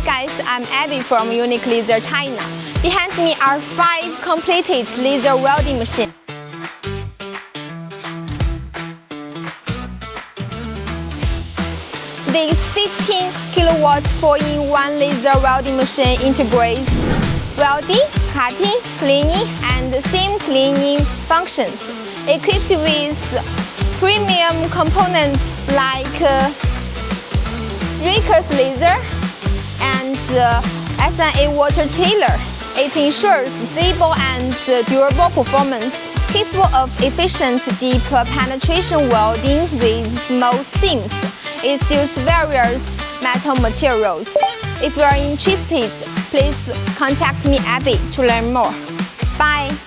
guys, I'm Abby from Unique Laser China. Behind me are 5 completed laser welding machines. This 15 kilowatt 4-in-1 laser welding machine integrates welding, cutting, cleaning, and seam cleaning functions, equipped with premium components like Raycus laser and SNA water chiller. It ensures stable and durable performance, capable of efficient deep penetration welding with small seams. It uses various metal materials. If you are interested, please contact me, Abby, to learn more. Bye!